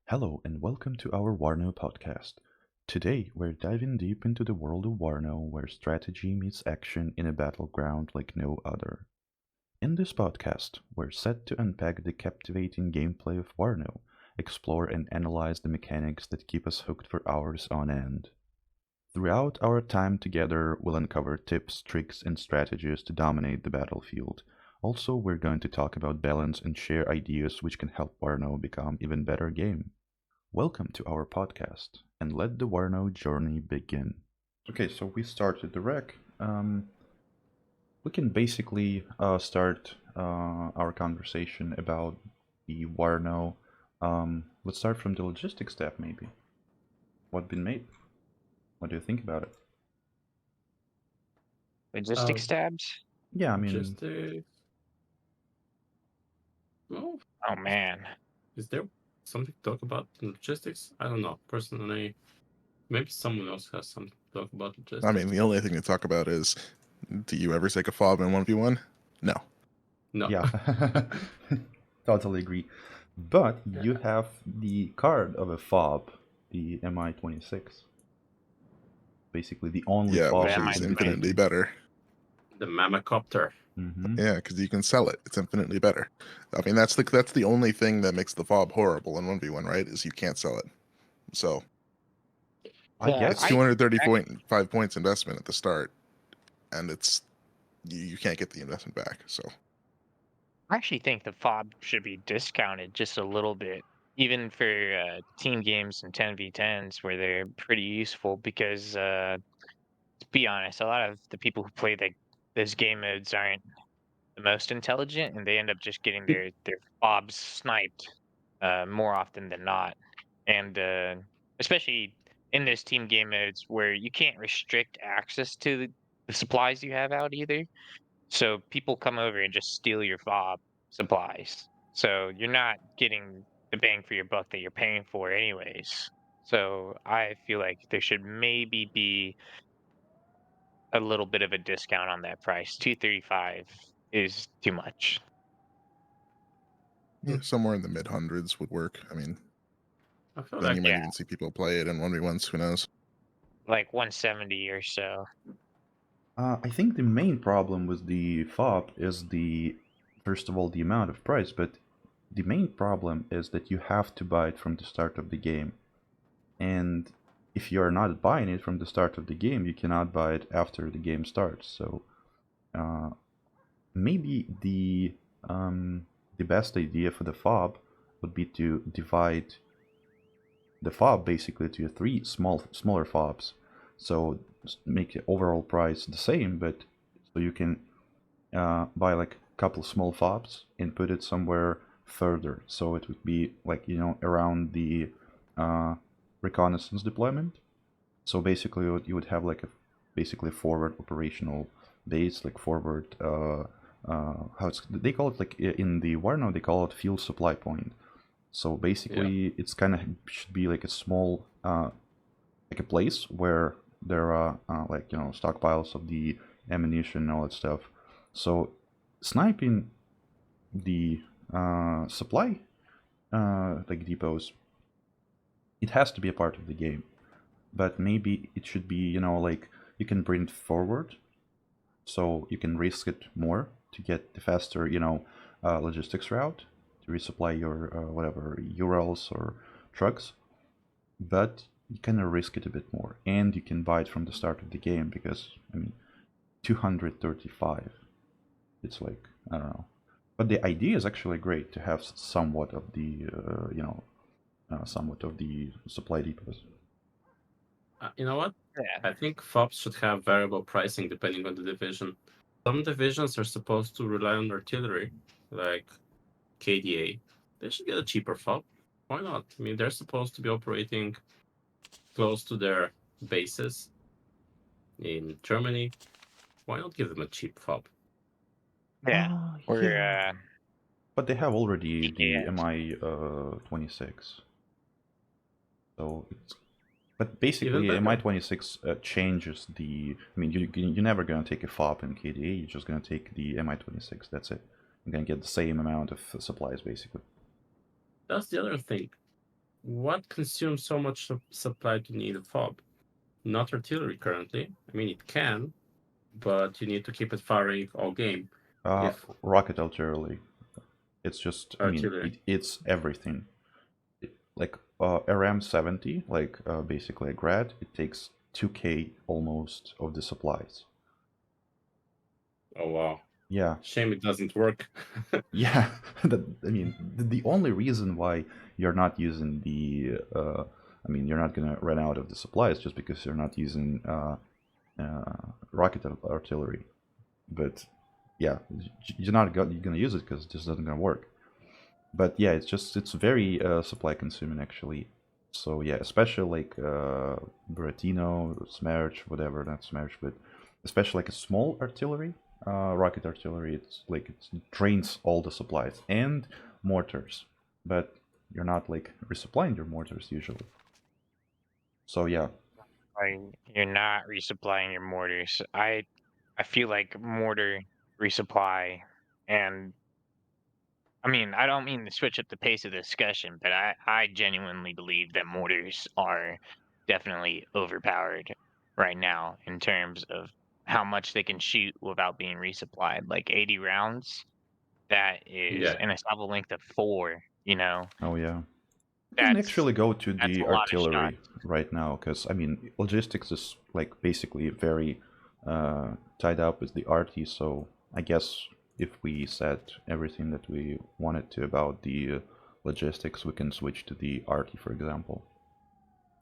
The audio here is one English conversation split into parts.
Hello and welcome to our WARNO podcast. Today we're diving deep into the world of WARNO where strategy meets action in a battleground like no other. In this podcast, we're set to unpack the captivating gameplay of WARNO, explore and analyze the mechanics that keep us hooked for hours on end. Throughout our time together, we'll uncover tips, tricks, and strategies to dominate the battlefield. Also, we're going to talk about balance and share ideas which can help WARNO become even better game. Welcome to our podcast, and let the WARNO journey begin. Okay, so we started the rec. We can basically start our conversation about the WARNO. Let's start from the logistics step, maybe. What been made? What do you think about it? Logistics Um, tabs? Yeah, I mean, just well, Oh man. is there something to talk about in logistics? I don't know. Personally, maybe someone else has something to talk about I mean, logistics. the only thing to talk about is, do you ever take a fob in 1v1? No. No. yeah, totally agree. But you Yeah. have the card of a fob, the Mi-26. Basically, the only Yeah, fob which That that might is can be be infinitely taken. better. The Mamacopter. Mm-hmm. Yeah, because you can sell it. It's infinitely better. I mean, that's the only thing that makes the fob horrible in 1v1, right? Is you can't sell it. So I yeah, it's guess. 230.5 points investment at the start, and you can't get the investment back. So I actually think the fob should be discounted just a little bit, even for team games and 10v10s where they're pretty useful because to be honest, a lot of the people who play those game modes aren't the most intelligent and they end up just getting their fobs sniped more often than not. And especially in those team game modes where you can't restrict access to the supplies you have out either. So people come over and just steal your fob supplies. So you're not getting the bang for your buck that you're paying for anyways. So I feel like there should maybe be a little bit of a discount on that price. 235 is too much. yeah, somewhere in the mid hundreds would work. I mean, I feel then like you might Yeah, even see people play it in 1v1s. Who knows? like 170 or so. I think the main problem with the fob is first of all, the amount of price, but the main problem is that you have to buy it from the start of the game. And if you're not buying it from the start of the game, you cannot buy it after the game starts. So uh, maybe the best idea for the fob would be to divide the fob basically to three smaller fobs, so make the overall price the same, but so you can buy like a couple small fobs and put it somewhere further, so it would be like around the uh, reconnaissance deployment. So basically you would have like a basically forward operational base, like forward they call it, like in the WARNO they call it field supply point. So yeah. basically, it's kind of should be like a small, like a place where there are like stockpiles of the ammunition and all that stuff. So sniping the supply like depots, it has to be a part of the game. But maybe it should be like you can bring it forward, so you can risk it more to get the faster logistics route to resupply your whatever Urals or trucks, but you kind of risk it a bit more, and you can buy it from the start of the game because I mean, 235. It's like I don't know, but the idea is actually great to have somewhat of the somewhat of the supply depots. You know what? Yeah. I think FOBs should have variable pricing depending on the division. Some divisions are supposed to rely on artillery, like KDA. They should get a cheaper FOB. Why not? I mean, they're supposed to be operating close to their bases in Germany. Why not give them a cheap fob? Yeah. We're Yeah, but they have already the PKS. Mi 26, so it's but Even basically, better. Mi-26 changes the. I mean, you're never gonna take a FOB in KDA. You're just gonna take the Mi-26. That's it. You're gonna get the same amount of supplies, basically. That's the other thing. what consumes so much supply to need a fob? Not artillery currently. I mean, it can, but you need to keep it firing all game. If Rocket artillery. It's just, I mean, artillery, it's everything. Like RM70, like basically a grad, it takes 2k almost of the supplies. oh wow, Yeah, shame it doesn't work. yeah. I mean, the only reason why you're not using the, I mean, you're not gonna run out of the supplies just because you're not using rocket artillery. But yeah, you're not gonna use it because it just doesn't gonna work. But yeah, it's very supply consuming actually. So yeah, especially like Buratino, Smerch, whatever, not Smerch, but especially like a small artillery, rocket artillery, it's like it drains all the supplies and mortars, but you're not like resupplying your mortars usually. So yeah, Like, you're not resupplying your mortars. I feel like mortar resupply, and I mean, I don't mean to switch up the pace of the discussion, but I genuinely believe that mortars are definitely overpowered right now in terms of how much they can shoot without being resupplied. Like 80 rounds, that is, Yeah, and a salvo length of 4, you know, oh yeah. You can that's actually go to that's the a lot of artillery shots. right now because I mean logistics is like basically very tied up with the RT. So I guess if we said everything that we wanted to about the logistics, we can switch to the RT, for example.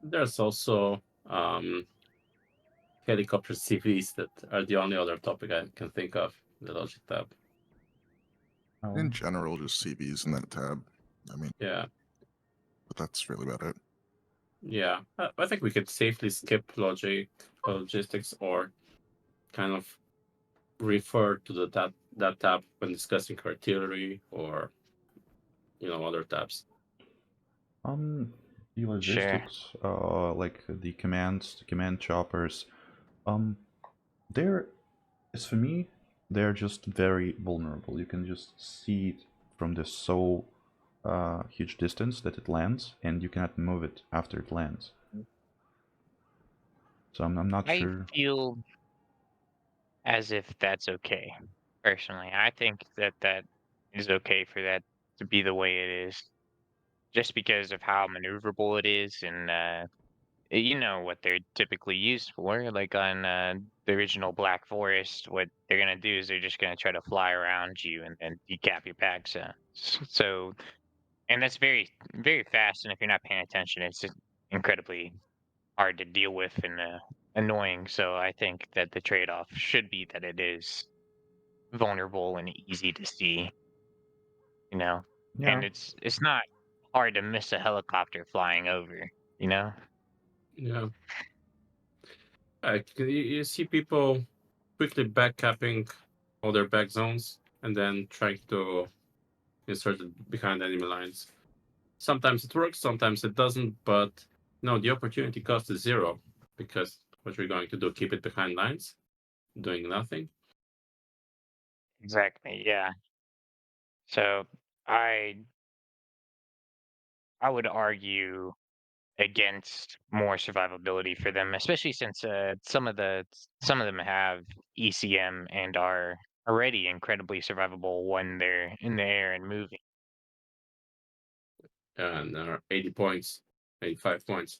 there's also helicopter CVs that are the only other topic I can think of in the logic tab. In general, just CVs in that tab. I mean, Yeah, but that's really about it. yeah. I think we could safely skip logistics, or kind of refer to that tab when discussing artillery or other tabs. The Sure. logistics, like the commands, the command choppers, they're, as for me, they're just very vulnerable. You can just see it from the so huge distance that it lands, and you cannot move it after it lands. So I'm not I sure. feel as if that's okay. Personally, I think that that is okay for that to be the way it is, just because of how maneuverable it is, and you know what they're typically used for. Like on the original Black Forest, what they're gonna do is they're just gonna try to fly around you and then decap your packs. So, and that's very very fast. And if you're not paying attention, it's just incredibly hard to deal with and annoying. So I think that the trade-off should be that it is vulnerable and easy to see, you know, Yeah, and it's not hard to miss a helicopter flying over, you know. Yeah, you see people quickly backcapping all their back zones and then trying to insert it behind enemy lines. Sometimes it works, sometimes it doesn't, but no, the opportunity cost is zero, because what you're going to do, keep it behind lines, doing nothing. Exactly. Yeah. So I I would argue against more survivability for them, especially since some of them have ECM and are already incredibly survivable when they're in the air and moving. And 80 points, 85 points.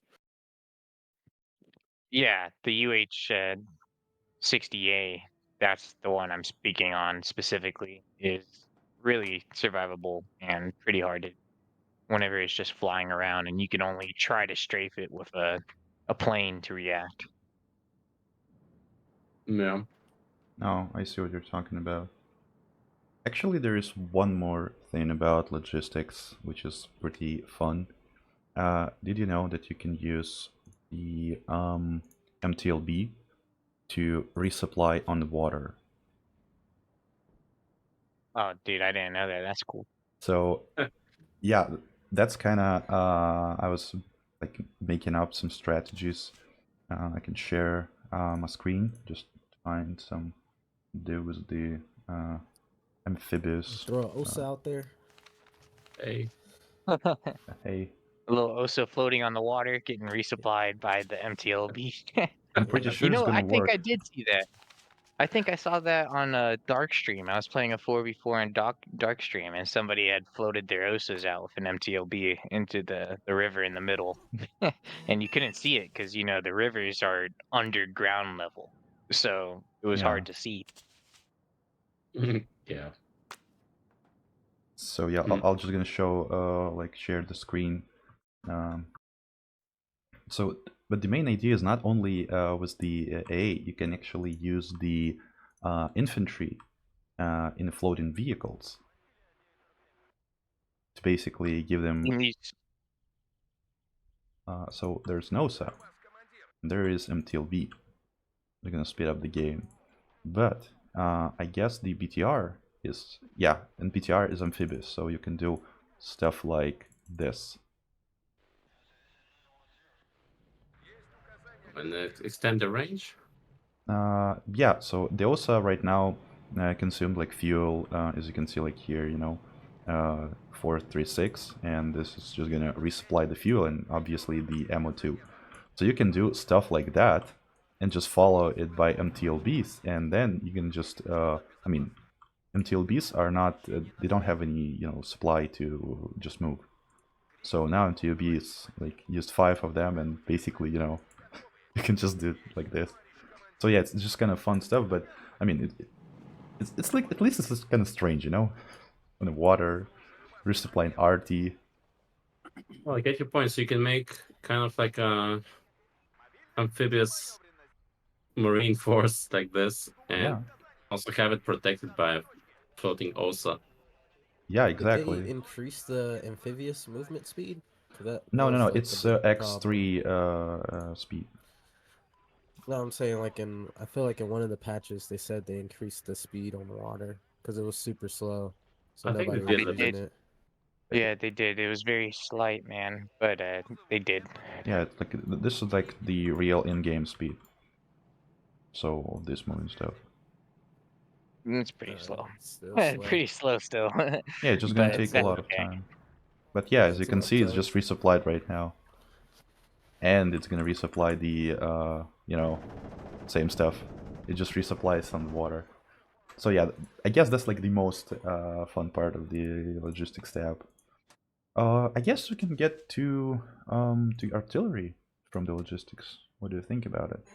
Yeah, the UH-60A, that's the one I'm speaking on specifically, is really survivable and pretty hard to whenever it's just flying around and you can only try to strafe it with a plane to react. Yeah. no, I see what you're talking about. Actually, there is one more thing about logistics, which is pretty fun. Did you know that you can use the MTLB to resupply on the water? Oh, dude, I didn't know that. That's cool. So yeah, that's kind of I was like making up some strategies. I can share my screen, just find some do with the amphibious. Throw an OSA out there. Hey. Hey, A little Osa floating on the water, getting resupplied by the MTLB. I'm pretty Yeah. sure it's I gonna think I work. did see that. I think I saw that on a dark stream. I was playing a 4v4 in dark stream, and somebody had floated their Osas out with an MTLB into the river in the middle, and you couldn't see it because the rivers are underground level, so it was Yeah. hard to see. Yeah. So yeah, I'll just gonna show like share the screen. Um, so, but the main idea is not only with the A, you can actually use the infantry in floating vehicles to basically give them. In these- So there's no SAP, there is MTLB. They're gonna speed up the game, but I guess the BTR is and BTR is amphibious, so you can do stuff like this. And extend the range. Yeah, so the OSA right now consumed like fuel, as you can see like here, 436, and this is just gonna resupply the fuel and obviously the ammo too. So you can do stuff like that and just follow it by MTLBs, and then you can just, I mean, MTLBs are not, they don't have any, supply to just move. So now MTLBs, like, used 5 of them, and basically, you can just do it like this. So yeah, it's just kind of fun stuff, but I mean, it's like, at least it's just kind of strange, on the water, resupplying RT. Well, I get your point. So you can make kind of like a amphibious marine force like this, and Yeah, also have it protected by a floating OSA. yeah, Did they exactly. increase the amphibious movement speed? 'Cause that No, was like it's the big X3 speed. No, I'm saying like I feel like in one of the patches they said they increased the speed on the water because it was super slow, so I think they nobody did was a using bit. it. Yeah, they did. It was very slight, man, but they did. Yeah, it's like this is like the real in-game speed. So this moving stuff. It's pretty slow. Still slow. Pretty slow still. Yeah, it's just gonna But take a that's lot of okay. time. But yeah, as you can Enough see, it's time. just resupplied right now, and it's gonna resupply the same stuff. It just resupplies on the water. So yeah, I guess that's like the most fun part of the logistics tab. I guess we can get to artillery from the logistics. What do you think about it?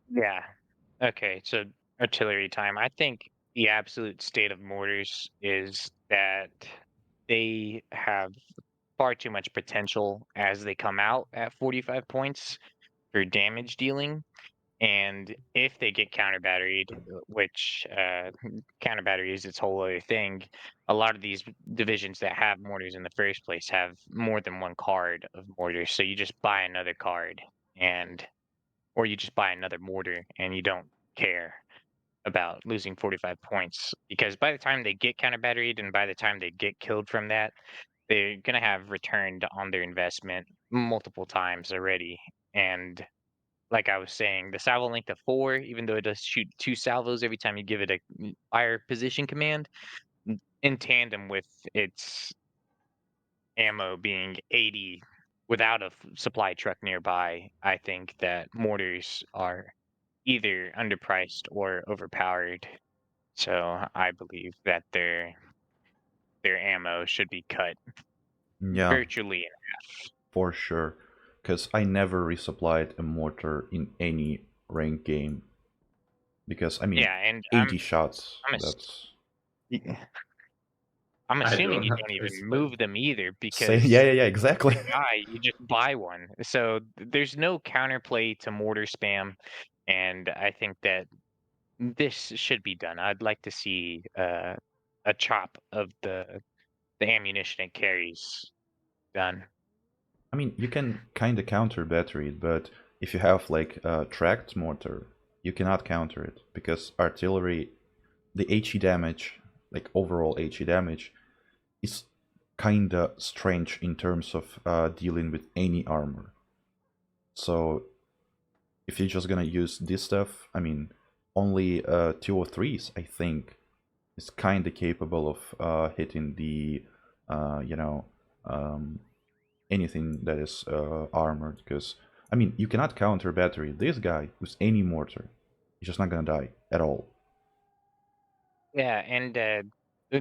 Yeah. Okay, so artillery time. I think the absolute state of mortars is that they have far too much potential as they come out at 45 points for damage dealing. And if they get counter batteried, which counter battery is its whole other thing, a lot of these divisions that have mortars in the first place have more than one card of mortars. So you just buy another card or you just buy another mortar and you don't care about losing 45 points because by the time they get counter batteried and by the time they get killed from that, they're going to have returned on their investment multiple times already. And like I was saying, the salvo length of 4, even though it does shoot 2 salvos every time you give it a fire position command, in tandem with its ammo being 80 without a supply truck nearby, I think that mortars are either underpriced or overpowered. So I believe that their ammo should be cut Yeah, virtually in half. for sure. Because I never resupplied a mortar in any ranked game. Because, I mean, Yeah, and 80 shots, I'm ass- that's... I'm I assuming don't you have don't even first move them either Say, because yeah, exactly. you buy, you just buy one. So there's no counterplay to mortar spam, and I think that this should be done. I'd like to see a chop of the ammunition it carries done. I mean, you can kind of counter battery it, but if you have like a tracked mortar, you cannot counter it because artillery, the HE damage, like overall HE damage, is kind of strange in terms of dealing with any armor. So if you're just gonna use this stuff, I mean, only 203s, I think, is kind of capable of hitting the, anything that is armored, because I mean you cannot counter battery this guy with any mortar. He's just not gonna die at all. Yeah, and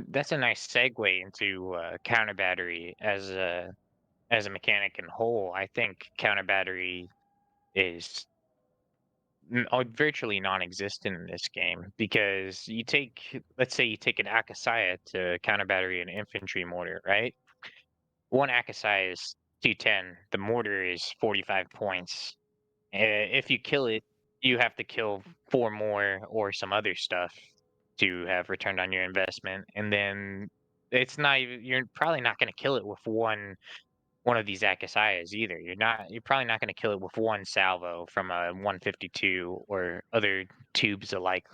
that's a nice segue into counter battery as a mechanic in whole. I think counter battery is virtually non-existent in this game because let's say you take an Akasaya to counter battery an infantry mortar, right? One Akasaya is 210. The mortar is 45 points. If you kill it, you have to kill 4 more or some other stuff to have returned on your investment, and then it's not even you're probably not gonna kill it with one of these Akasayas either. You're probably not gonna kill it with one salvo from a 152 or other tubes alike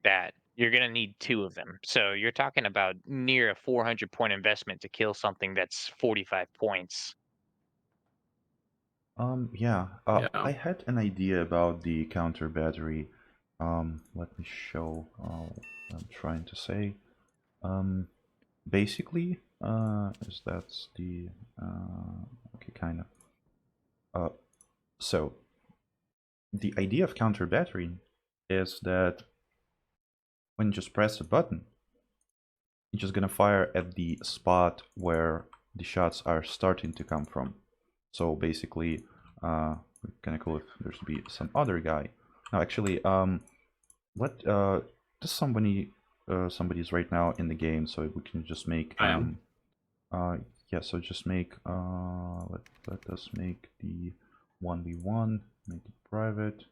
that. You're gonna need 2 of them. So you're talking about near a 400 point investment to kill something that's 45 points. Yeah, Yeah. I had an idea about the counter battery. Let me show what I'm trying to say. Basically, is that's the okay, kind of. So the idea of counter battery is that when you just press a button, it's just gonna fire at the spot where the shots are starting to come from. So basically, kind of cool if there's to be some other guy. No, actually, what does somebody's right now in the game, so we can just make I am. yeah, so just make let us make the 1v1, make it private.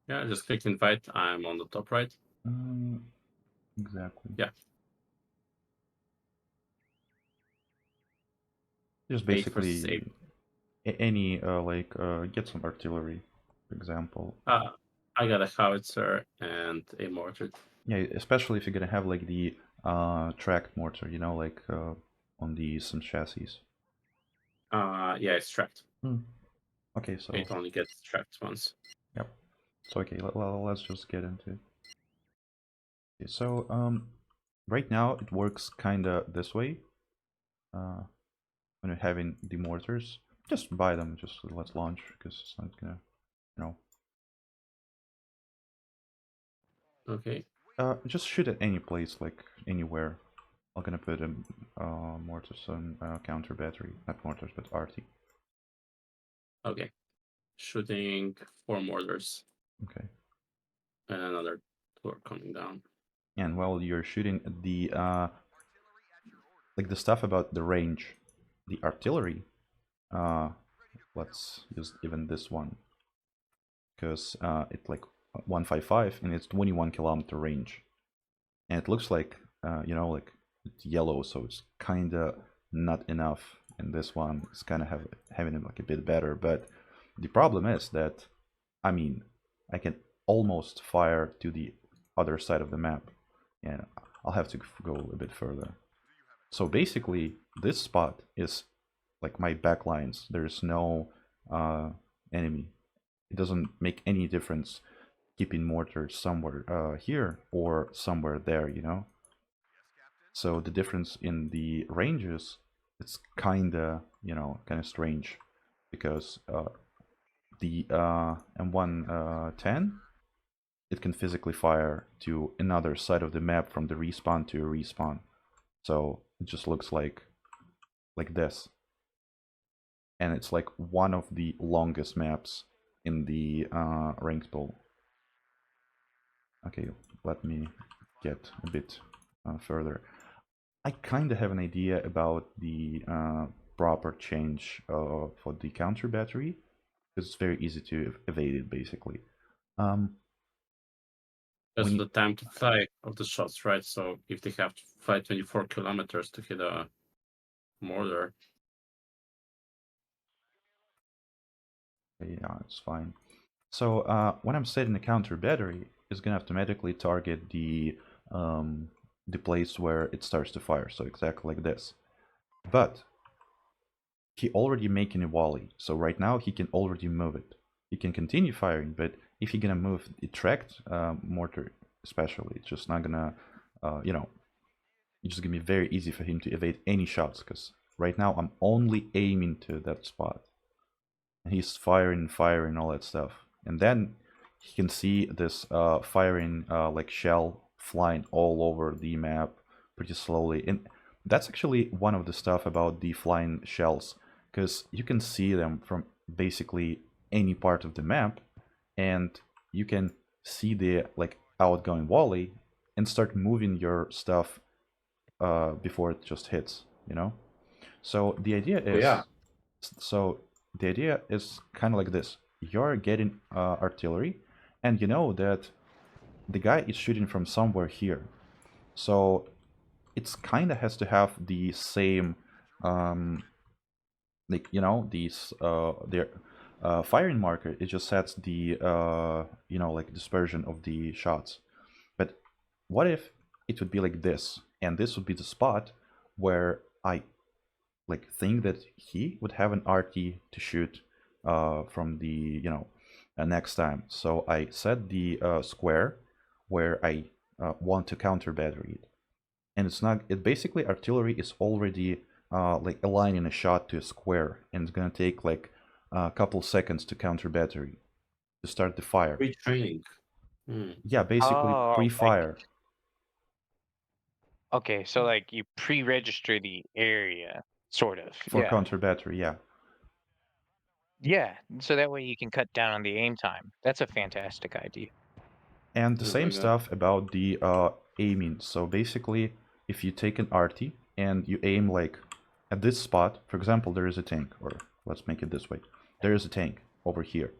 Yeah, just click invite. I'm on the top right. Exactly. Yeah. Just 8 versus basically 8. any like get some artillery, for example. I got a howitzer and a mortar. Yeah, especially if you're gonna have like the tracked mortar, you know, like on some chassis. Yeah, it's tracked. Okay, so It only gets tracked once. yep. So okay, let's just get into it. Okay, so right now it works kinda this way. When you're having the mortars, just buy them. Just let's launch because it's not gonna, you know. Okay. Just shoot at any place, like anywhere. I'm gonna put a mortars on counter battery, not mortars, but RT. Okay. Shooting 4 mortars. Okay. And another 2 are coming down. And while you're shooting the like the stuff about the range, the artillery, let's use even this one because it's like 155 and it's 21-kilometer range, and it looks like you know, like it's yellow, so it's kind of not enough. And this one is kind of having it like a bit better, but the problem is that I mean I can almost fire to the other side of the map, and I'll have to go a bit further. So basically, this spot is like my backlines. There's no enemy. It doesn't make any difference keeping mortars somewhere here or somewhere there, you know? So the difference in the ranges, it's kinda, you know, kinda strange because the M110, it can physically fire to another side of the map from the respawn to a respawn. So it just looks like this. And it's like one of the longest maps in the ranked pool. Okay, let me get a bit further. I kind of have an idea about the proper change for the counter battery, because it's very easy to evade it, basically. That's when the you, time to fly of the shots, right? So if they have to fly 24 kilometers to hit a mortar. yeah, it's fine. So when I'm setting a counter battery, it's gonna automatically target the place where it starts to fire. So exactly like this. But he already making a volley, so right now he can already move it. He can continue firing, but if you're gonna move the tracked mortar, especially, it's just not gonna, you know, it's just gonna be very easy for him to evade any shots because right now I'm only aiming to that spot. And he's firing, all that stuff. And then he can see this firing like shell flying all over the map pretty slowly. And that's actually one of the stuff about the flying shells, because you can see them from basically any part of the map, and you can see the like outgoing volley and start moving your stuff before it just hits, you know? So the idea is, yeah. so the idea is kind of like this. You're getting artillery, and you know that the guy is shooting from somewhere here. So it's kind of has to have the same, like, you know, these, their firing marker, it just sets the, you know, like dispersion of the shots. But what if it would be like this, and this would be the spot where I like think that he would have an RT to shoot from the, you know, next time. So I set the square where I want to counter battery it, and it's not. It basically artillery is already like aligning a shot to a square, and it's gonna take like a couple seconds to counter battery to start the fire. Retraining. Yeah, basically Oh, pre-fire. okay, so like you pre-register the area, sort of. For Yeah. counter battery, yeah. Yeah, so that way you can cut down on the aim time. That's a fantastic idea. And the Oh same my God. stuff about the aiming. So basically, if you take an arty and you aim like at this spot, for example, there is a tank, or let's make it this way. There is a tank over here,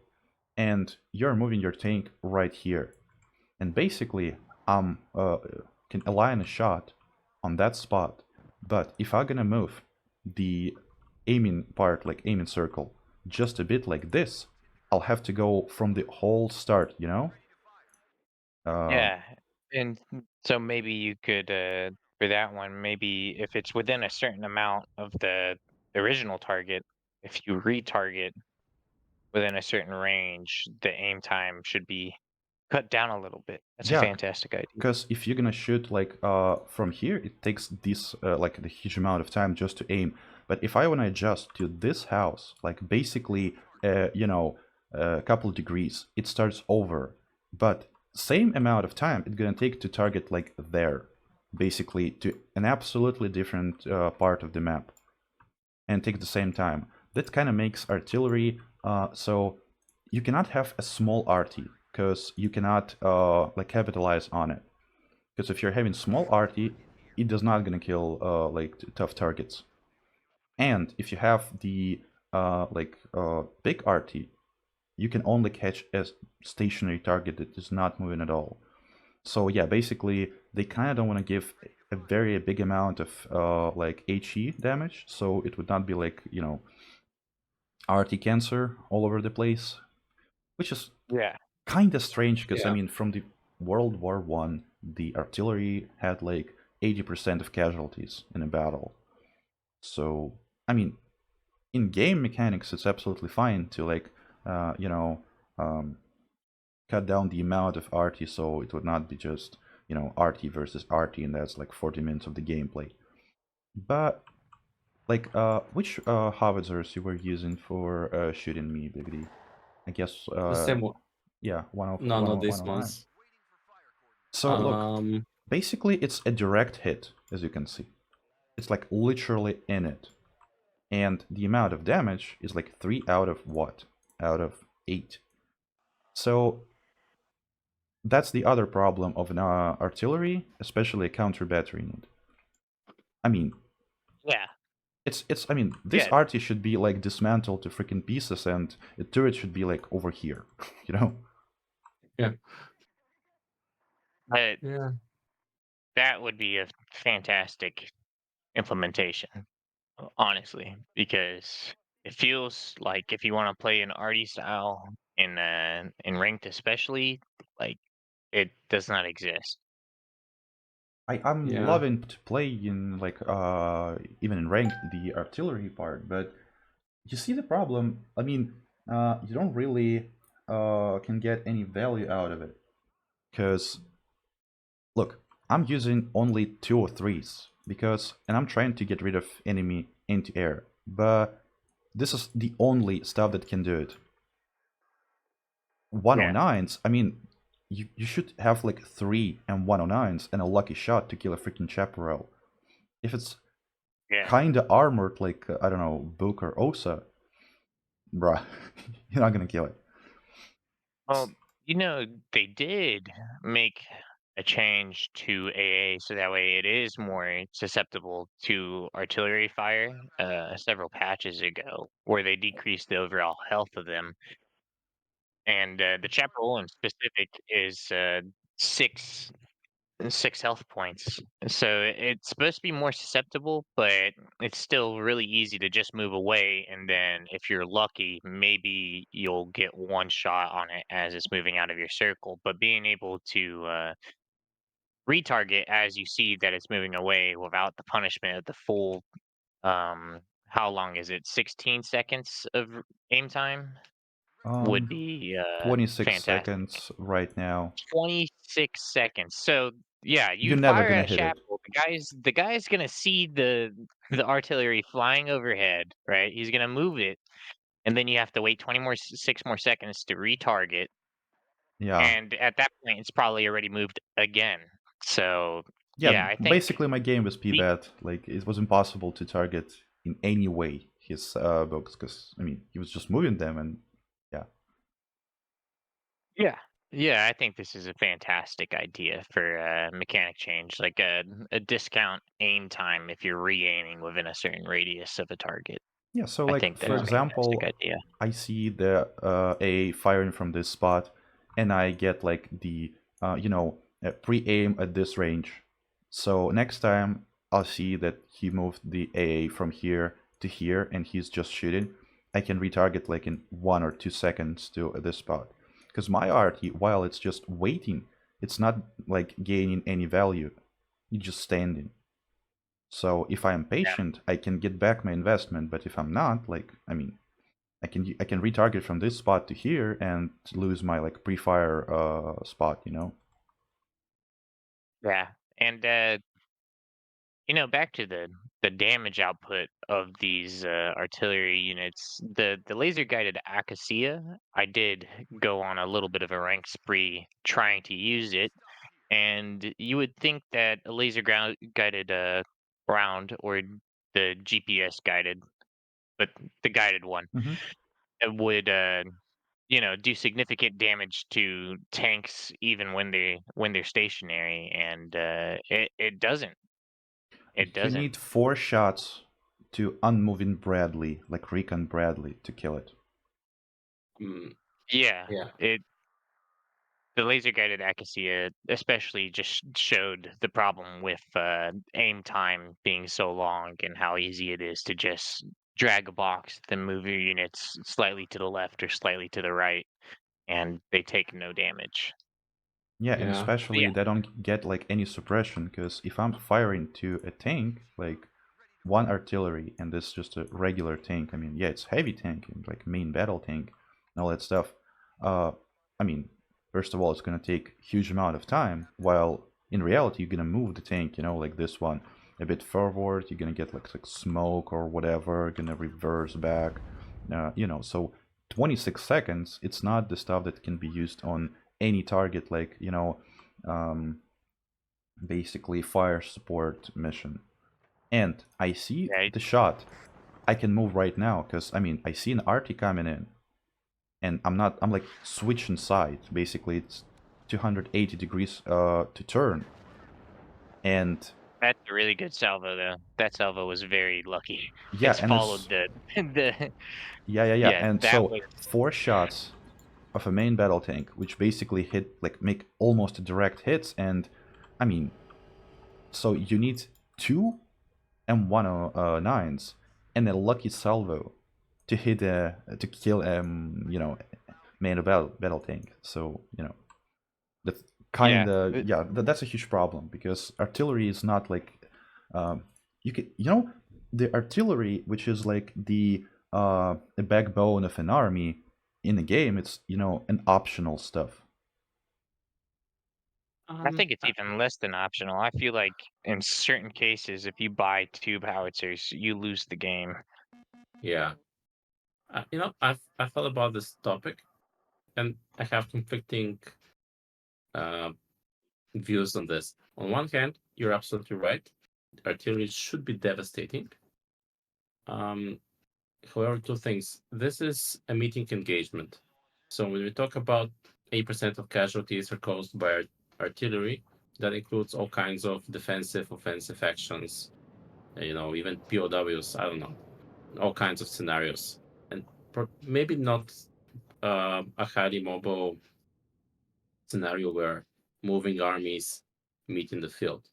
and you're moving your tank right here. And basically, can align a shot on that spot. But if I'm gonna move the aiming part, like aiming circle, just a bit like this, I'll have to go from the whole start, you know? Yeah, and so maybe you could, for that one, maybe if it's within a certain amount of the original target, if you retarget within a certain range, the aim time should be cut down a little bit. That's a Yeah, fantastic idea. because if you're gonna shoot like from here, it takes this like the huge amount of time just to aim. But if I wanna adjust to this house, like basically you know, a couple degrees, it starts over. But same amount of time it's gonna take to target like there, basically to an absolutely different part of the map, and take the same time. That kind of makes artillery so you cannot have a small arty, because you cannot like capitalize on it. Because if you're having small arty, it does not gonna kill like tough targets. And if you have the big arty, you can only catch a stationary target that is not moving at all. So yeah, basically they kind of don't want to give a very big amount of like HE damage, so it would not be like, you know, RT cancer all over the place, which is Yeah. kind of strange because I Yeah. mean, from the World War One, the artillery had like 80% of casualties in a battle. So I mean, in game mechanics, it's absolutely fine to like you know, cut down the amount of RT, so it would not be just, you know, RT versus RT, and that's like 40 minutes of the gameplay. But like, which howitzers you were using for shooting me, BigD? I guess The same one. yeah, No, not these 109. ones. So look, basically it's a direct hit, as you can see. It's like literally in it. And the amount of damage is like 3 out of what? Out of 8. So that's the other problem of an artillery, especially a counter battery need. I mean, Yeah. it's I mean, this Yeah. arty should be like dismantled to freaking pieces, and a turret should be like over here, you know? Yeah. But Yeah. that would be a fantastic implementation, honestly, because it feels like if you want to play an arty style in ranked especially, like it does not exist. I'm Yeah. loving to play in like even in ranked the artillery part, but you see the problem. I mean, you don't really can get any value out of it, because look, I'm using only 2 or 3s because, and I'm trying to get rid of enemy anti-air, but this is the only stuff that can do it. 109s, I mean, you should have like 3 M109s and a lucky shot to kill a freaking Chaparral. If it's Yeah. kinda armored like, I don't know, Book or Osa, bruh, you're not gonna kill it. Well, they did make a change to AA so that way it is more susceptible to artillery fire several patches ago, where they decreased the overall health of them. And the Chaparral in specific is 6 health points. So it's supposed to be more susceptible, but it's still really easy to just move away. And then if you're lucky, maybe you'll get one shot on it as it's moving out of your circle. But being able to retarget as you see that it's moving away without the punishment of the full, how long is it? 16 seconds of aim time would be 26 fantastic. seconds right now. 26 seconds. So yeah, you You're never fire gonna at hit it. Chapel. The guy's gonna see the artillery flying overhead, right? He's gonna move it, and then you have to wait 6 more seconds to retarget, Yeah. and at that point, it's probably already moved again. So Yeah, yeah, I think basically my game was the Pbatt. Like, it was impossible to target in any way his books, because, I mean, he was just moving them, and yeah. yeah. Yeah, I think this is a fantastic idea for a mechanic change, like a discount aim time if you're re-aiming within a certain radius of a target. Yeah, so I like, think for that's a fantastic example, idea. I see the A firing from this spot, and I get like the, pre-aim at this range. So next time I'll see that he moved the AA from here to here, and he's just shooting, I can retarget like in 1 or 2 seconds to this spot. Because my art, while it's just waiting, it's not like gaining any value. You're just standing. So if I am patient, I can get back my investment. But if I'm not, like, I mean, I can retarget from this spot to here and lose my like pre-fire spot, you know? Yeah, and back to the damage output of these artillery units, the laser guided Acacia. I did go on a little bit of a rank spree trying to use it, and you would think that a guided round or the GPS guided, but the guided one Mm-hmm. would do significant damage to tanks even when they're stationary, and it doesn't. It You doesn't. need 4 shots to unmoving Bradley, like Recon Bradley, to kill it. Mm, Yeah, yeah. the laser guided Acacia especially just showed the problem with aim time being so long and how easy it is to just drag a box, then move your units slightly to the left or slightly to the right, and they take no damage. Yeah, and Yeah. especially Yeah, they don't get like any suppression, because if I'm firing to a tank, like 1 artillery, and this is just a regular tank, I mean, yeah, it's heavy tank and like main battle tank and all that stuff. I mean, first of all, it's gonna take huge amount of time, while in reality you're gonna move the tank, like this one, a bit forward. You're gonna get like smoke or whatever, gonna reverse back, so 26 seconds, it's not the stuff that can be used on any target, like, um, basically fire support mission. And I see yeah, the shot. I can move right now, because, I mean, I see an arty coming in, and I'm like switching side. Basically, it's 280 degrees to turn. And that's a really good salvo though. That salvo was very lucky. yeah, It's and followed it's, the yeah. yeah, And that so was 4 shots of a main battle tank, which basically make almost direct hits. And I mean, so you need 2 M109s and a lucky salvo to hit to kill main battle tank. So that's yeah. that's a huge problem, because artillery is not like, you can, the artillery, which is like the backbone of an army in a game. It's an optional stuff. I think it's even less than optional. I feel like in certain cases, if you buy 2 howitzers, you lose the game. Yeah. I've thought about this topic, and I have conflicting uh, views on this. On one hand, you're absolutely right. Artillery should be devastating. Um, However, two things. This is a meeting engagement. So when we talk about 8% of casualties are caused by artillery, that includes all kinds of defensive, offensive actions, even POWs, I don't know, all kinds of scenarios. And maybe not a highly mobile scenario where moving armies meet in the field.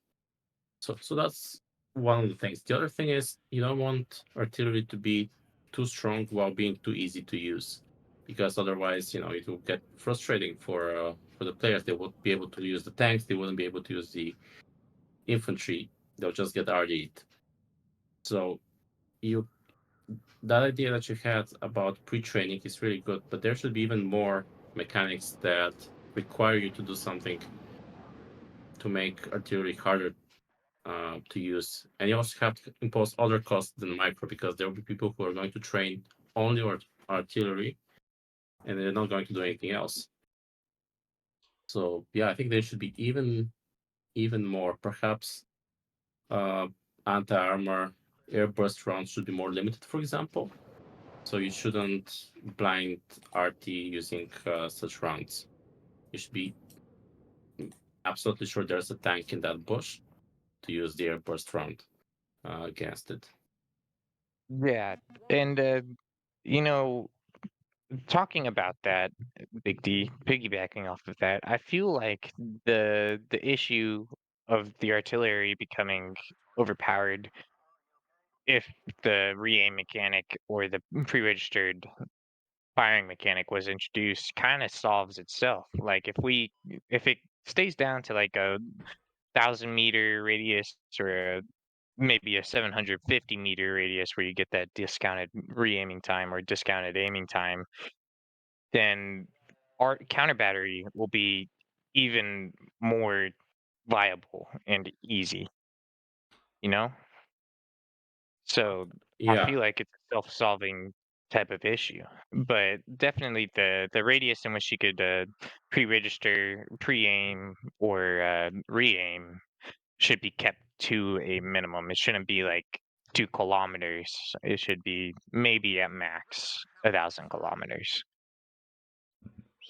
So that's one of the things. The other thing is you don't want artillery to be too strong while being too easy to use, because otherwise, it will get frustrating for the players. They won't be able to use the tanks. They wouldn't be able to use the infantry. They'll just get RD'd. So you that idea that you had about pre-training is really good, but there should be even more mechanics that require you to do something to make artillery harder to use. And you also have to impose other costs than micro, because there will be people who are going to train only artillery and they're not going to do anything else. So yeah, I think there should be even more. Perhaps anti-armor airburst rounds should be more limited, for example. So you shouldn't blind RT using such rounds. You should be absolutely sure there's a tank in that bush to use the airburst round against it. Yeah, and you know, talking about that, Big D, piggybacking off of that, I feel like the issue of the artillery becoming overpowered if the re-aim mechanic or the pre-registered firing mechanic was introduced kind of solves itself. Like if it stays down to like a 1,000 meter radius or maybe a 750 meter radius where you get that discounted re-aiming time or discounted aiming time, then our counter battery will be even more viable and easy, you know? So I Yeah, feel like it's a self-solving type of issue. But definitely the radius in which you could pre-register, pre-aim, or re-aim should be kept to a minimum. It shouldn't be like 2 kilometers. It should be maybe at max 1,000 kilometers.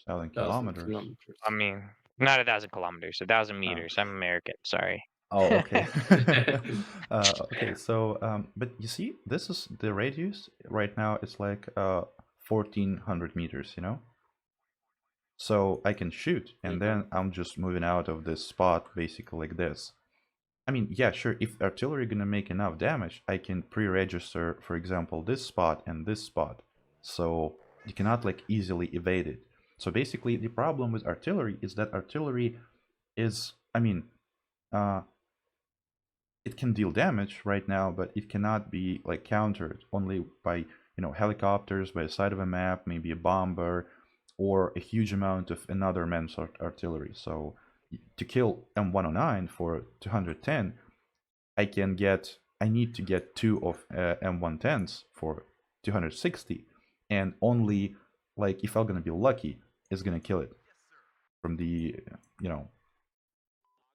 1,000 1,000 kilometers. I kilometers. mean, not 1,000 kilometers, 1,000 meters. Oh, I'm American. Sorry. oh, okay. Okay, so but you see, this is the radius right now. It's like 1,400 meters, you know. So I can shoot, and Mhm. then I'm just moving out of this spot, basically like this. I mean, yeah, sure. If artillery gonna make enough damage, I can pre-register, for example, this spot and this spot, so you cannot like easily evade it. So basically, the problem with artillery is that artillery is, I mean, uh, it can deal damage right now, but it cannot be like countered only by helicopters by the side of a map, maybe a bomber, or a huge amount of another man's artillery. So to kill M109 for 210, I need to get two of M110s for 260, and only like if I'm gonna be lucky, is gonna kill it from the you know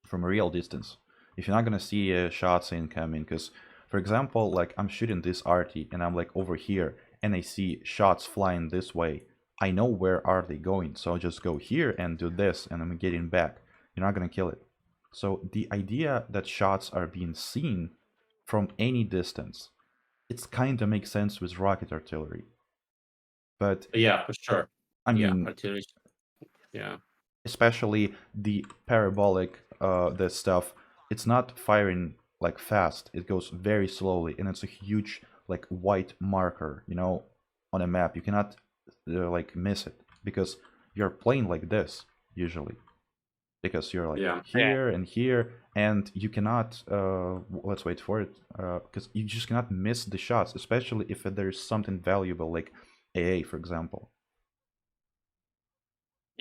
from a real distance. If you're not gonna see shots incoming, because for example, like I'm shooting this arty and I'm like over here and I see shots flying this way, I know where are they going, so I'll just go here and do this and I'm getting back. You're not gonna kill it. So the idea that shots are being seen from any distance, it's kind of makes sense with rocket artillery. But Yeah, for sure. I Yeah, mean, artillery. Yeah, especially the parabolic the stuff, it's not firing like fast, it goes very slowly, and it's a huge like white marker on a map. You cannot like miss it because you're playing like this usually, because you're like yeah, Yeah. here and here, and you cannot let's wait for it, because you just cannot miss the shots, especially if there's something valuable like AA, for example.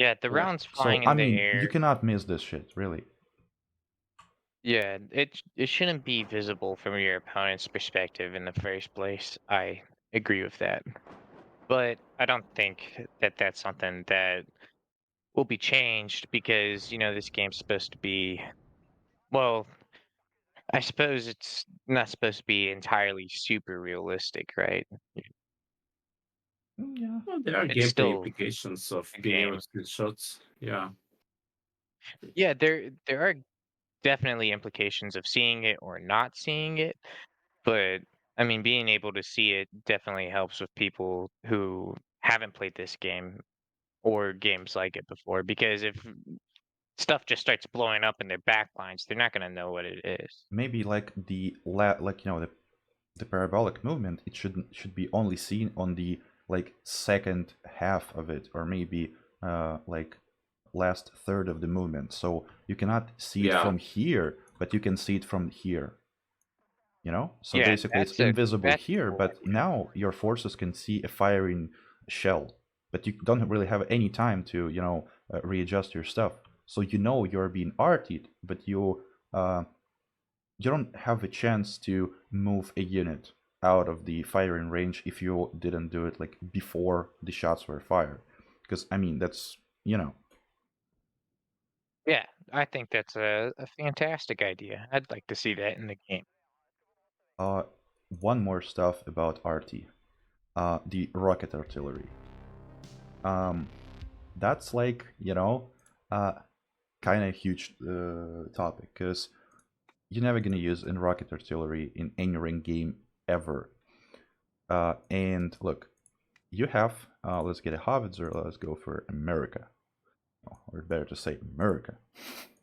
Yeah, the Yeah. rounds So flying I in the mean, you air. cannot miss this shit, really. Yeah, it shouldn't be visible from your opponent's perspective in the first place. I agree with that. But I don't think that that's something that will be changed because, this game's supposed to be, well, I suppose it's not supposed to be entirely super realistic, right? Yeah. Well, there are It's gameplay still implications of a being able game. to shoot shots. Yeah. Yeah, there are definitely implications of seeing it or not seeing it, but I mean, being able to see it definitely helps with people who haven't played this game or games like it before. Because if stuff just starts blowing up in their backlines, they're not going to know what it is. Maybe like the parabolic movement, it should be only seen on the like second half of it, or maybe like last third of the movement. So you cannot see it Yeah. from here, but you can see it from here. So Yeah, basically it's invisible that's a here, cool but idea. now your forces can see a firing shell, but you don't really have any time to readjust your stuff. So you're being artied, but you don't have a chance to move a unit out of the firing range if you didn't do it like before the shots were fired, because I mean that's Yeah, I think that's a fantastic idea. I'd like to see that in the game. one more stuff about RT, the rocket artillery. That's like kind of huge topic, because you're never gonna use in rocket artillery in any ring game ever. And look, you have let's get a howitzer. Let's go for America, or better to say America.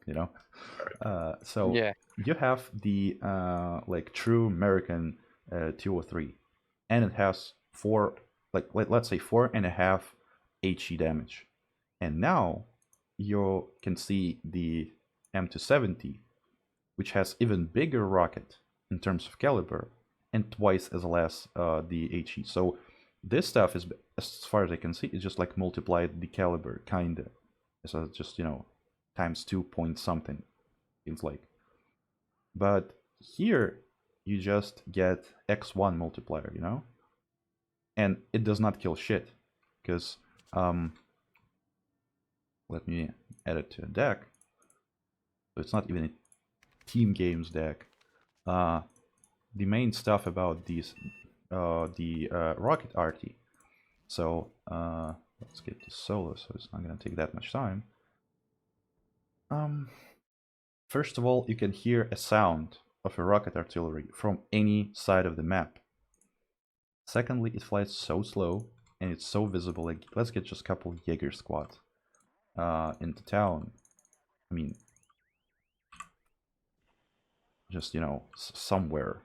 you know. So Yeah, you have the like true American 203, and it has four, like let's say 4.5 HE damage, and now you can see the M270, which has even bigger rocket in terms of caliber and twice as less the HE. So this stuff is, as far as I can see, it's just like multiplied the caliber, kinda. So it's just times 2 point something. It's like, but here you just get X1 multiplier, and it does not kill shit, because let me add it to a deck. So it's not even a team games deck. The main stuff about these, the rocket RT. So let's get to solo, so it's not gonna take that much time. First of all, you can hear a sound of a rocket artillery from any side of the map. Secondly, it flies so slow and it's so visible. Like, let's get just a couple Jaeger squad into town. I mean, just somewhere.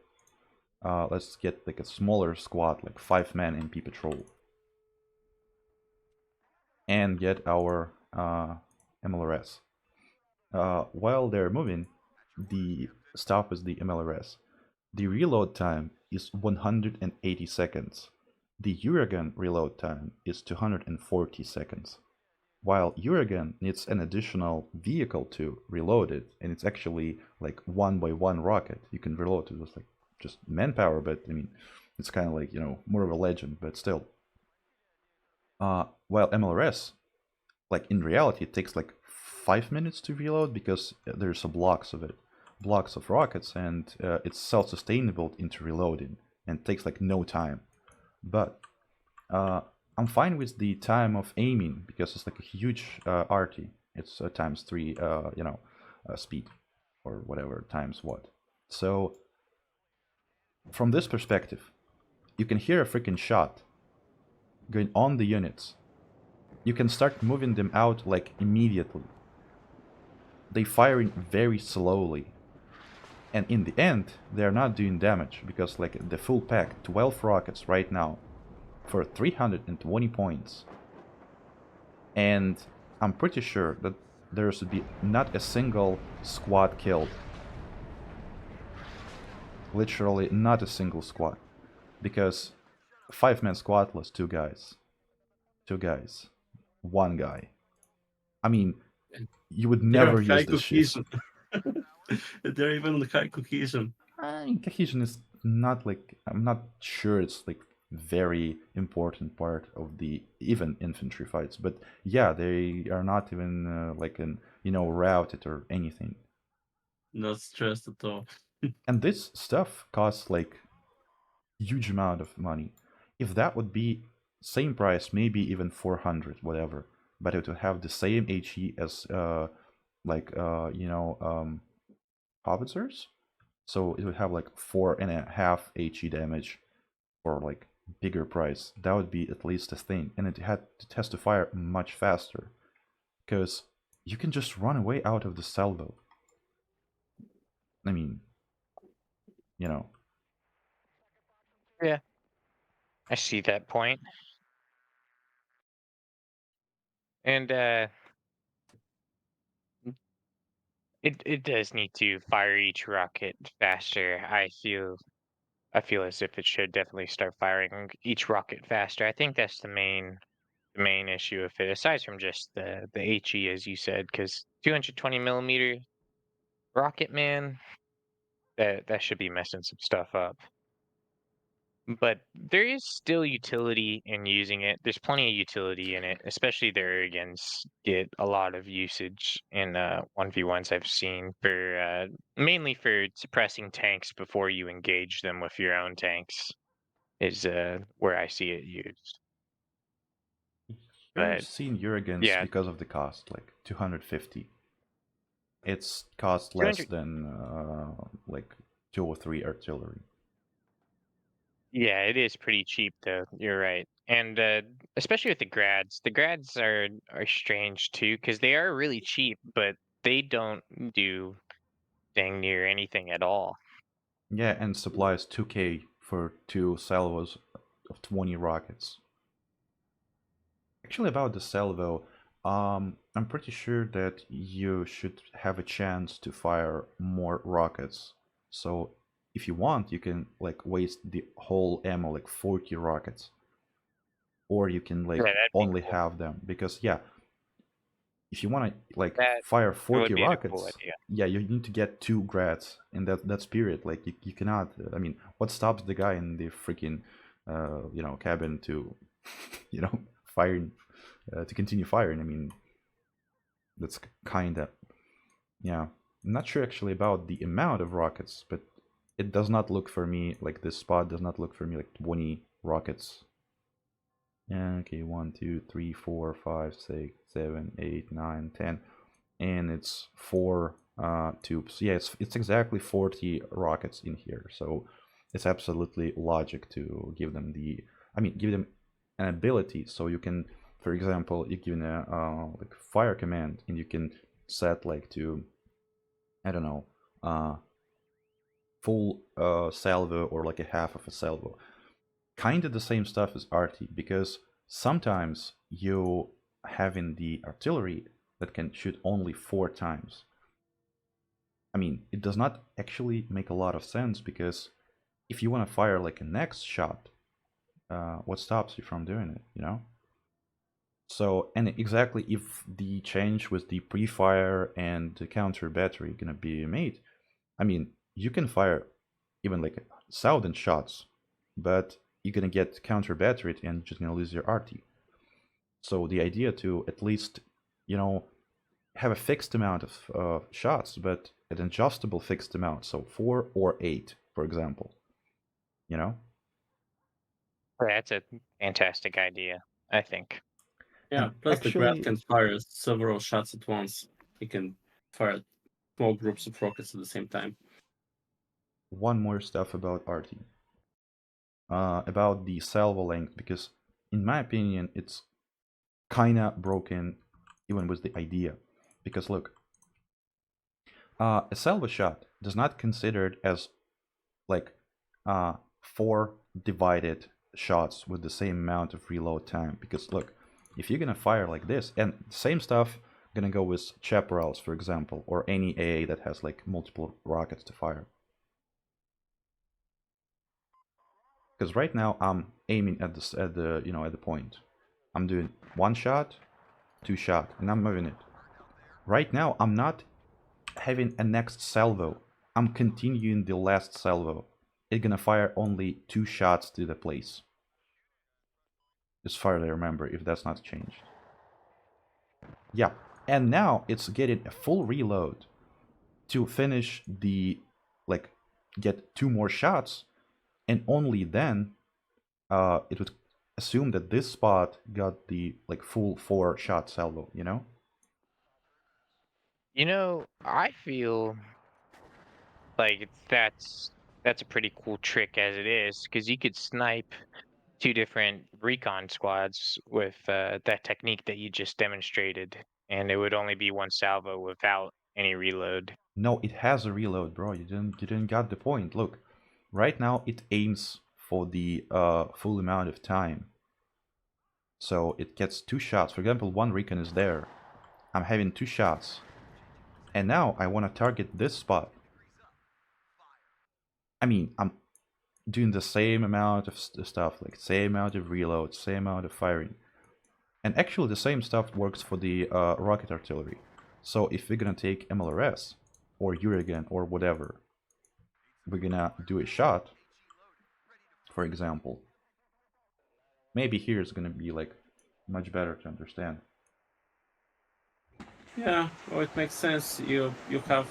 Let's get like a smaller squad, like 5 men MP patrol, and get our MLRS. While they're moving, the stop is the MLRS. The reload time is 180 seconds. The Uragan reload time is 240 seconds. While Uragan needs an additional vehicle to reload it, and it's actually like 1 by 1 rocket. You can reload it with like just manpower, but I mean, it's kind of like, more of a legend, but still. While MLRS, like in reality, it takes like 5 minutes to reload, because there's a blocks of rockets, and it's self-sustainable into reloading and takes like no time. But I'm fine with the time of aiming, because it's like a huge RT. It's times 3 speed, or whatever, times what. So from this perspective, you can hear a freaking shot going on the units. You can start moving them out like immediately. They firing very slowly, and in the end they're not doing damage, because like the full pack, 12 rockets right now for 320 points, and I'm pretty sure that there should be not a single squad killed. Literally not a single squad, because 5-man squad lost 2 guys, 1 guy. I mean, And you would they're never high use this shit. cohesion. They're even on high cohesion. I mean, cohesion is not like, I'm not sure it's like very important part of the even infantry fights, but yeah, they are not even like an routed or anything. Not stressed at all. And this stuff costs like huge amount of money. If that would be same price, maybe even 400, whatever, but it would have the same HE as like howitzers. So it would have like 4.5 HE damage for like bigger price. That would be at least a thing, and it had to test to fire much faster because you can just run away out of the salvo. I mean, you know. Yeah, I see that point. And it does need to fire each rocket faster. I feel as if it should definitely start firing each rocket faster. I think that's the main issue of it, aside from just the HE, as you said, because 220 millimeter rocket, man, that should be messing some stuff up. But there is still utility in using it. There's plenty of utility in it, especially the Urgans get a lot of usage in 1v1s I've seen for mainly for suppressing tanks before you engage them with your own tanks is where I see it used. You're But seeing Uragans yeah, because of the cost, like 250. It's cost less 200. than like 2 or 3 artillery. Yeah, it is pretty cheap though. You're right, and especially with the grads. The grads are strange too because they are really cheap, but they don't do dang near anything at all. Yeah, and supplies 2k for 2 salvos of 20 rockets. Actually, about the salvo, I'm pretty sure that you should have a chance to fire more rockets. So if you want, you can like waste the whole ammo, like 40 rockets, or you can Yeah, like that'd be only cool. have them because yeah, if you want to like That fire that 40 would be a cool rockets, idea. yeah, you need to get 2 grads in that spirit. Like you cannot. I mean, what stops the guy in the freaking cabin to firing to continue firing? I mean, that's kind of yeah. I'm not sure actually about the amount of rockets, but it does not look for me like this spot does not look for me like 20 rockets. Yeah, okay, 1, 2, 3, 4, 5, 6, 7, 8, 9, 10, and it's 4 tubes. Yeah, it's exactly 40 rockets in here, so it's absolutely logic to give them give them an ability. So you can, for example, you give them a like fire command, and you can set like to, I don't know, full salvo or like a half of a salvo. Kind of the same stuff as arty, because sometimes you having the artillery that can shoot only 4 times. I mean, it does not actually make a lot of sense, because if you want to fire like a next shot, what stops you from doing it? So, and exactly if the change with the pre-fire and the counter battery gonna be made, I mean, you can fire even like 1,000 shots, but you're gonna get counter battered and you're just gonna lose your RT. So the idea to at least, have a fixed amount of shots, but an adjustable fixed amount, so 4 or 8, for example, you know? That's a fantastic idea, I think. Yeah, And plus the grad actually, can fire several shots at once. He can fire small groups of rockets at the same time. one more stuff about RT. About the salvo length, because in my opinion, it's kinda broken even with the idea. Because look, a salvo shot does not considered as like 4 divided shots with the same amount of reload time. Because look, if you're gonna fire like this, and same stuff gonna go with chaparrals, for example, or any AA that has like multiple rockets to fire. Because right now I'm aiming at the point. I'm doing 1 shot, 2 shot, and I'm moving it. Right now, I'm not having a next salvo. I'm continuing the last salvo. It's gonna fire only 2 shots to the place. As far as I remember, if that's not changed. Yeah, and now it's getting a full reload to finish the, like, get 2 more shots, and only then it would assume that this spot got the, like, full 4 shot salvo, you know? You know, I feel like that's a pretty cool trick as it is, because you could snipe 2 different recon squads with that technique that you just demonstrated, and it would only be 1 salvo without any reload. No, it has a reload, bro. You didn't got the point. Look, right now it aims for the full amount of time. So it gets 2 shots. For example, 1 recon is there. I'm having 2 shots. And now I want to target this spot. I mean, I'm doing the same amount of stuff, like same amount of reload, same amount of firing. And actually the same stuff works for the rocket artillery. So if we're gonna take MLRS, or Urigan, or whatever, we're gonna do a shot, for example. Maybe here is gonna be, like, much better to understand. Yeah, well, it makes sense. You have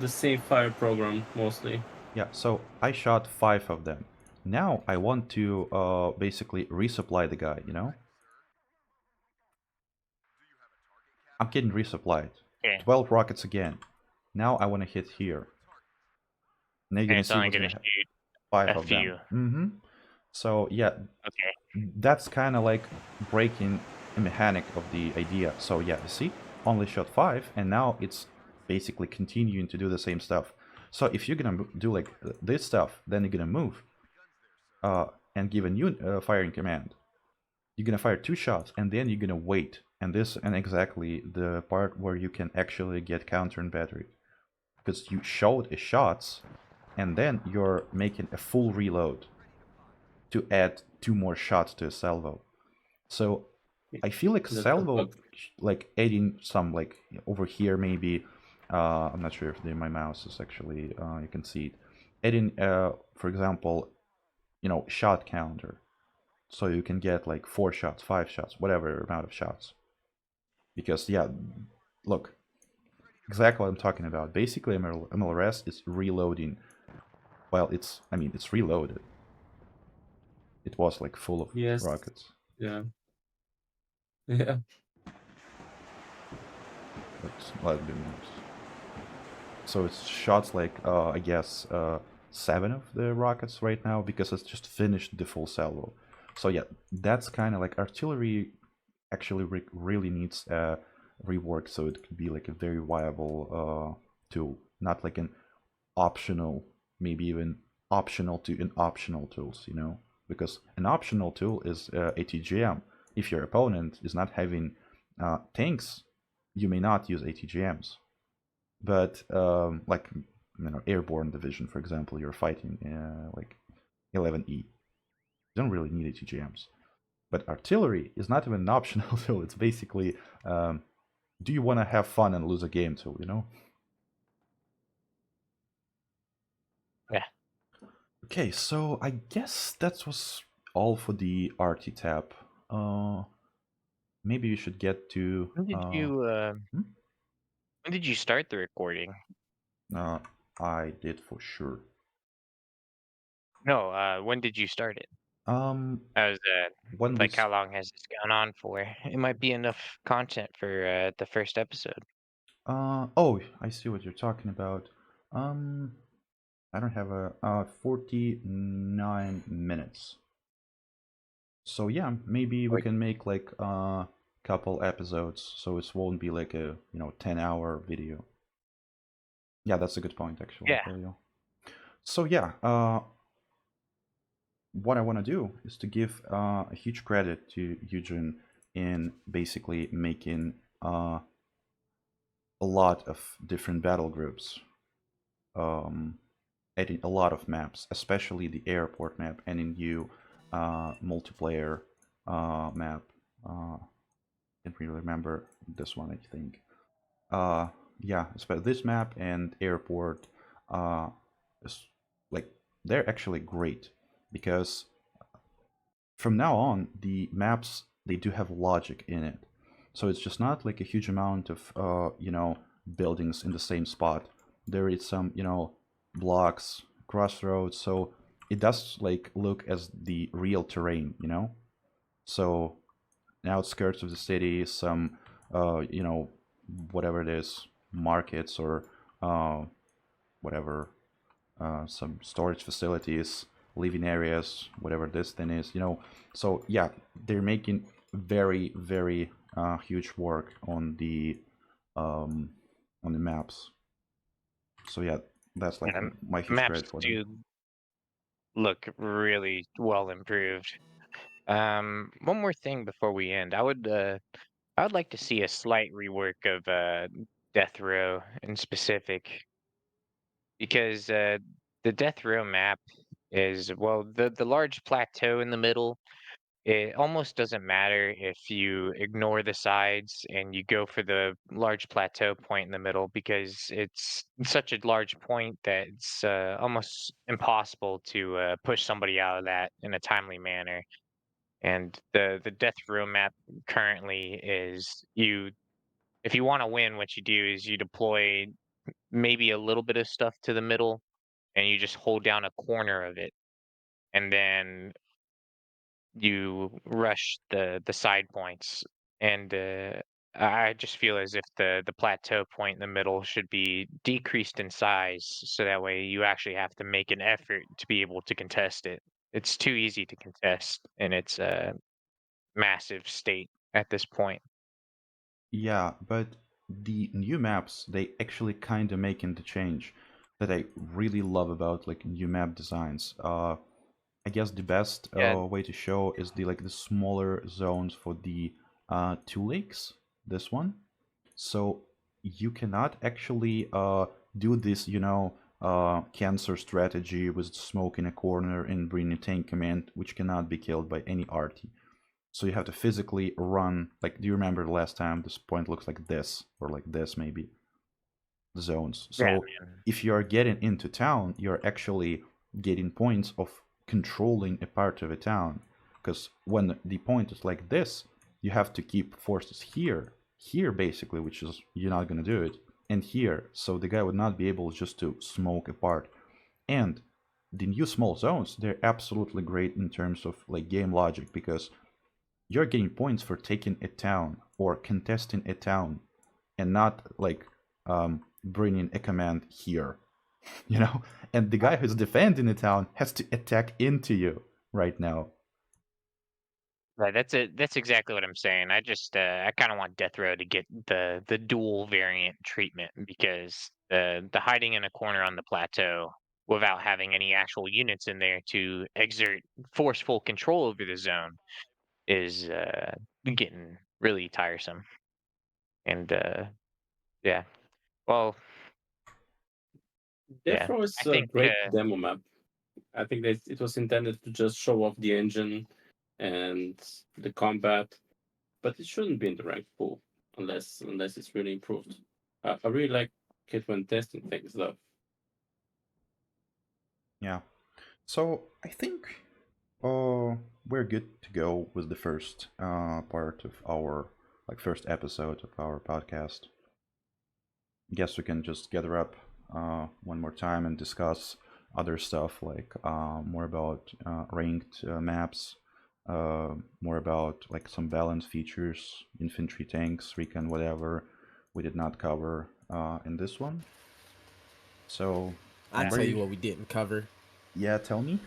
the same fire program mostly. Yeah, so I shot 5 of them. Now I want to basically resupply the guy, you know? I'm getting resupplied. Yeah. 12 rockets again. Now I want to hit here. Now you're And gonna it's see only what's gonna gonna happen. shoot 5 a of few. them. So yeah, Okay. that's kind of like breaking a mechanic of the idea. So yeah, you see, only shot 5, and now it's basically continuing to do the same stuff. So if you're gonna do like this stuff, then you're gonna move and give a new firing command. You're gonna fire 2 shots, and then you're gonna wait. And this and exactly the part where you can actually get counter and battery, because you showed a shots, and then you're making a full reload to add 2 more shots to a salvo. So I feel like That's the salvo, bug. like adding some, like, over here maybe. I'm not sure if my mouse is actually you can see it. Adding, for example, shot counter, so you can get like 4 shots, 5 shots, whatever amount of shots. Because yeah, look, exactly what I'm talking about. Basically, MLRS is reloading. Well, it's reloaded. It was like full of Yes. rockets. Yeah. Yeah. Let me move. So it's shots like I guess 7 of the rockets right now, because it's just finished the full salvo. So yeah, that's kind of like artillery. Actually, really needs rework, so it could be like a very viable tool, not like an optional, maybe even optional to an optional tools, because an optional tool is a TGM. If your opponent is not having tanks, you may not use ATGMs. But like, airborne division, for example, you're fighting like 11E. You don't really need ATGMs. But artillery is not even an optional tool. It's basically, do you want to have fun and lose a game tool, Yeah. Okay, so I guess that was all for the RT tab. Maybe you should get to. When did you hmm? when did you start the recording? I did for sure. No, when did you start it? How's that? When we Like, how long has this gone on for? It might be enough content for the first episode. oh, I see what you're talking about. I don't have a 49 minutes. So yeah, maybe we Like- can make like a couple episodes, so it won't be like a 10-hour video. Yeah, that's a good point actually. Yeah. Elio. So yeah, what I want to do is to give a huge credit to Eugene in basically making a lot of different battle groups, adding a lot of maps, especially the airport map and a new multiplayer map. Can't really remember this one, I think. Yeah, this map and airport, is, like, they're actually great because from now on the maps, they do have logic in it, so it's just not like a huge amount of buildings in the same spot. There is some blocks, crossroads, so it does like look as the real terrain, so outskirts of the city, some whatever it is, markets or whatever, some storage facilities, living areas, whatever this thing is, so yeah, they're making very, very huge work um, on the maps. So yeah, that's like And my huge maps credit for them. do look really well improved. One more thing before we end, I would like to see a slight rework of Death Row in specific, because the Death Row map is, well, the large plateau in the middle. It almost doesn't matter if you ignore the sides and you go for the large plateau point in the middle, because it's such a large point that it's almost impossible to push somebody out of that in a timely manner. And the death row map currently is, you if you want to win, what you do is you deploy maybe a little bit of stuff to the middle, and you just hold down a corner of it, and then you rush the side points. And I just feel as if the plateau point in the middle should be decreased in size, so that way you actually have to make an effort to be able to contest it. It's too easy to contest in its massive state at this point. Yeah, but the new maps, they actually kind of making the change that I really love about like new map designs. I guess the best Yeah, way to show is the smaller zones for the two lakes. This one, so you cannot actually do this, cancer strategy with smoke in a corner and bring a tank command, which cannot be killed by any arty. So you have to physically run. Like, do you remember the last time this point looks like this or like this maybe? The zones. yeah, So man. if you are getting into town, you're actually getting points of controlling a part of a town. Because when the point is like this, you have to keep forces here basically, which is you're not gonna do it, and here. So the guy would not be able just to smoke apart. And the new small zones, they're absolutely great in terms of like game logic because you're getting points for taking a town or contesting a town and not like bringing a command here, and the guy who's defending the town has to attack into you right now. Right, that's it. That's exactly what I'm saying. I kind of want Death Row to get the dual variant treatment, because the hiding in a corner on the plateau without having any actual units in there to exert forceful control over the zone is getting really tiresome. And yeah, well, Death yeah, Row I is a think great demo map. I think that it was intended to just show off the engine and the combat, but it shouldn't be in the rank pool unless it's really improved. I really like it when testing things though. Yeah. So I think we're good to go with the first part of our first episode of our podcast. Guess we can just gather up one more time and discuss other stuff like more about ranked maps, more about like some balance features, infantry, tanks, recon, whatever we did not cover in this one. So, I Yeah. tell you ready? what we didn't cover. Yeah, tell me.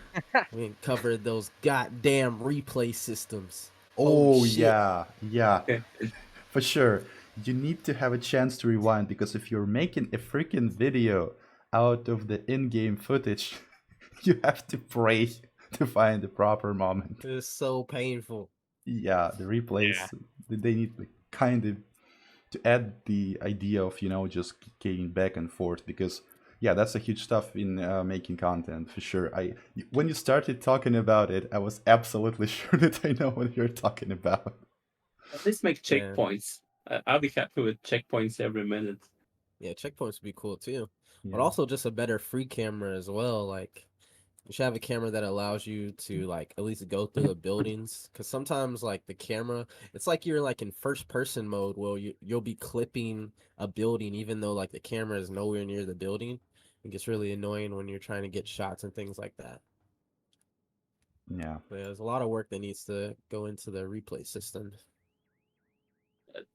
We didn't cover those goddamn replay systems. Oh Holy shit. yeah, for sure. You need to have a chance to rewind because if you're making a freaking video out of the in-game footage, you have to pray to find the proper moment. It's so painful. Yeah, the Yeah. replays, they need like kind of to add the idea of just getting back and forth because yeah, that's a huge stuff in making content for sure. When you started talking about it, I was absolutely sure that I know what you're talking about. At least make Yeah. checkpoints. I'll be happy with checkpoints every minute. Yeah, checkpoints would be cool too. But Yeah. also just a better free camera as well. Like you should have a camera that allows you to like at least go through the buildings. Cause sometimes like the camera, it's like you're like in first person mode where you'll be clipping a building even though like the camera is nowhere near the building. It gets really annoying when you're trying to get shots and things like that. Yeah. But there's a lot of work that needs to go into the replay system.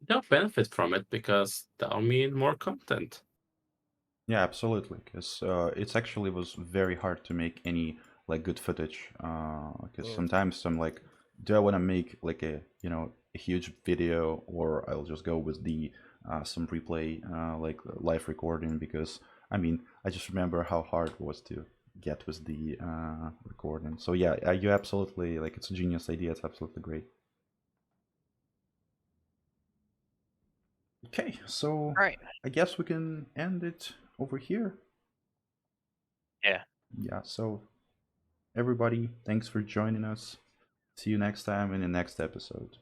They'll benefit from it because that'll mean more content. Yeah, absolutely. Because it's actually was very hard to make any like good footage. Because Yeah. sometimes I'm like, do I want to make like a a huge video, or I'll just go with the some replay like live recording? Because I mean, I just remember how hard it was to get with the recording. So yeah, you absolutely like it's a genius idea. It's absolutely great. Okay, so All right. I guess we can end it over here. Yeah. Yeah, so everybody, thanks for joining us. See you next time in the next episode.